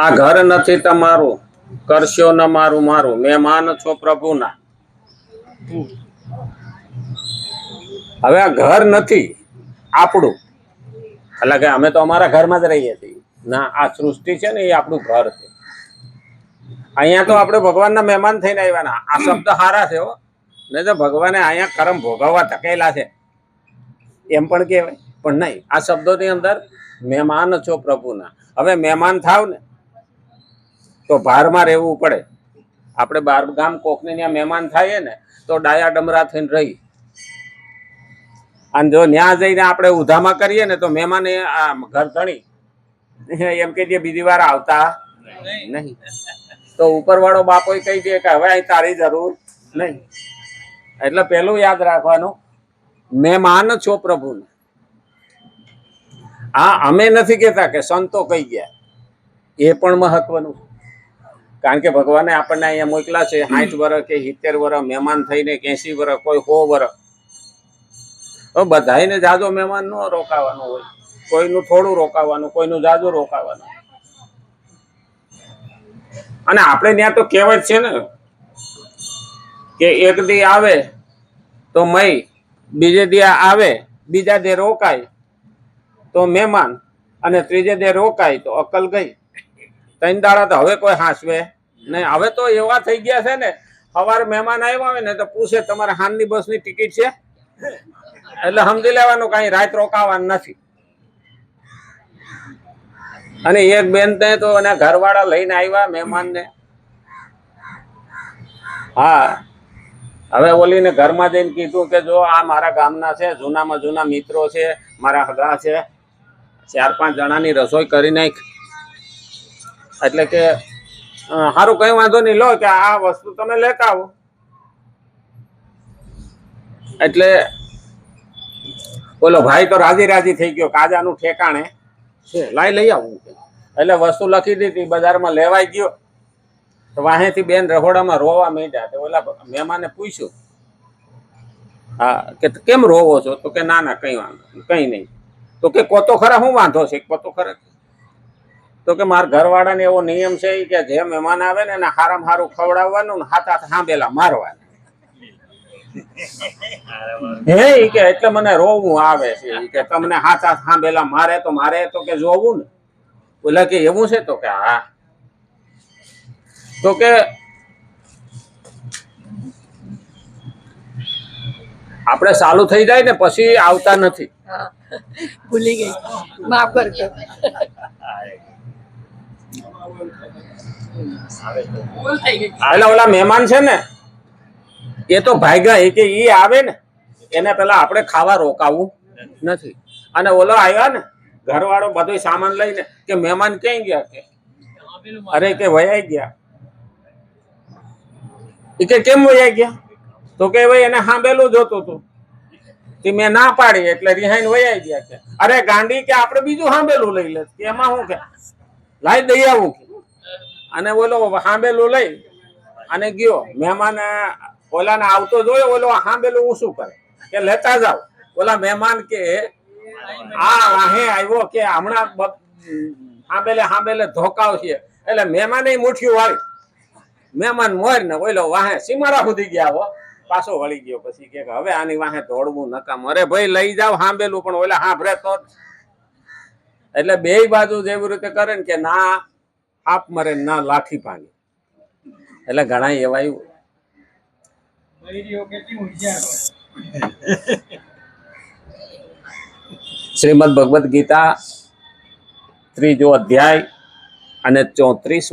આ ઘર નથી તમારું, કરશો ન મારું મારું, મહેમાન છો પ્રભુના. હવે આ ઘર નથી આપણું, એટલે કે અમે તો અમારા ઘરમાં જ રહીએ છીએ ના. આ સૃષ્ટિ છે ને એ આપણું ઘર છે. અહીંયા તો આપણે ભગવાનના મહેમાન થઈને આવ્યા. આ શબ્દ સારા છે હો, નહીં તો ભગવાને અહીંયા કર્મ ભોગવવા ધકેલા છે એમ પણ કહેવાય. પણ નહીં, આ શબ્દોની અંદર મહેમાન છો પ્રભુના. હવે મહેમાન થાવ ને તો ભારમાં રહેવું પડે. આપણે બાર ગામ કોકને ત્યાં મહેમાન થાય ને તો ડાયા ડમરા થઈને રહી. અને જો ન્યા જઈને આપણે ઉધામાં કરીએ ને તો મહેમાન ઘર ધણી એમ કે બીજી વાર આવતા નહીં. તો ઉપરવાળો બાપો કહી દે કે હવે અહીં તારી જરૂર નહીં. એટલે પેલું યાદ રાખવાનું, મહેમાન છો પ્રભુને. હા, અમે નથી કહેતા કે સંતો કહી ગયા, એ પણ મહત્વનું. કારણ કે ભગવાને આપણને અહીંયા મોકલા છે 60 વર્ષ કે 70 વર્ષ મહેમાન થઈને, 80 વર્ષ, કોઈ 100 વર્ષ. બધાને જાજો મહેમાન ન રોકાવાનું હોય, કોઈનું થોડું રોકાવાનું, કોઈનું જાજુ રોકાવાનું. અને આપણે ત્યાં તો કહેવત છે ને કે એક દી આવે તો મય, બીજે દી આવે બીજા દે રોકાય તો મહેમાન, અને ત્રીજે દે રોકાય તો અકલ ગઈ. 3 દાડા તો હવે કોઈ હાંસવે નહીં. હવે તો એવા થઈ ગયા છે ને, સવારે મહેમાન આવ્યા હોય ને તો પૂછે તમારે હાનની બસની ટિકિટ છે, એટલે સમજી લેવાનું કઈ રાત રોકાવાનું નથી. અને એક બેન તો એના ઘરવાળા લઈને આવ્યા મહેમાનને. હા, હવે ઓલીને ઘરમાં જઈને કીધું કે જો આ મારા ગામના છે, જૂનામાં જૂના મિત્રો છે, મારા હગા છે, 4-5 જણાની રસોઈ કરી નાખ. એટલે કે સારું, કઈ વાંધો નહીં, લો કે આ વસ્તુ તમે લેતા આવો. એટલે બોલો ભાઈ તો રાજી રાજી થઈ ગયો, કાજાનું ઠેકાણે છે, લઈ આવું. એટલે વસ્તુ લખી દીધી, બજારમાં લેવાઈ ગયો. તો વાહેથી બેન રહોડામાં રોવા માંડ્યા. તો ઓલા મહેમાને પૂછ્યું, હા, કે કેમ રોવો છો? તો કે ના ના કઈ વાંધો કઈ નહીં. તો કે કોતો ખરા શું વાંધો છે? કોતો ખરા. તો કે મારા ઘરવાળાને એવો નિયમ છે કે જે મહેમાન આવે ને એને હારામાં હારું ખવડાવવાનું ને હાથ હાથ હાંભેલા મારવાના. હે કે એટલે મને રોવું આવે છે કે તમને હાથ હાથ હાંભેલા મારે તો મારે તો કે જોવું ને. બોલા કે એવું છે? તો કે હા. તો કે આપણે ચાલુ થઈ જાય ને પછી આવતા નથી. ભૂલી ગઈ, માફ કરજો. એટલે ઓલા મહેમાન છે ને એ તો ભાગ્યા, એ કે ઈ આવે ને એને પેલા આપણે ખાવા રોકાવું નથી. અને ઓલો આવ્યા ને ઘરવાળો બધો સામાન લઈને કે મહેમાન ક્યાં ગયા? કે અરે કે વયા ગયા. એ કે કેમ વયા ગયા? તો કે ભાઈ એને સાંભળેલું જોતું હતું તે મેં ના પાડી એટલે રિહાઈને વયા ગયા. કે અરે ગાંડી, કે આપણે બીજું સાંભળેલું લઈ લે. કે એમાં શું કે લાઈ દઈ આવું. અને ઓલો સાંભળેલું લઈ અને ગયો. મહેમાન ઓલાને આવતો જોયો, ઓલો સાંભળેલું હું શું કરે કે લેતા જાવ. ઓલા મહેમાન કે આ વાહે આવ્યો કે હમણાં સાંભળે ધોકાવ છે. એટલે મહેમાને મુઠ્ઠીઓ વાળી, મહેમાન મોર ને ઓલો વાહે સીમાડા સુધી ગયા. હો, પાછો વળી ગયો. પછી કે હવે આની વાહે દોડવું નકામ. અરે ભાઈ લઈ જાવ સાંભળેલું, પણ ઓલા સાંભળે તો. એટલે બે બાજુ જેવી રીતે કરે ને કે ના આપ મરે ના લાઠી ભાંગે. એટલે ઘણા એવા શ્રીમદ ભગવદ ગીતા 3જો અધ્યાય અને 34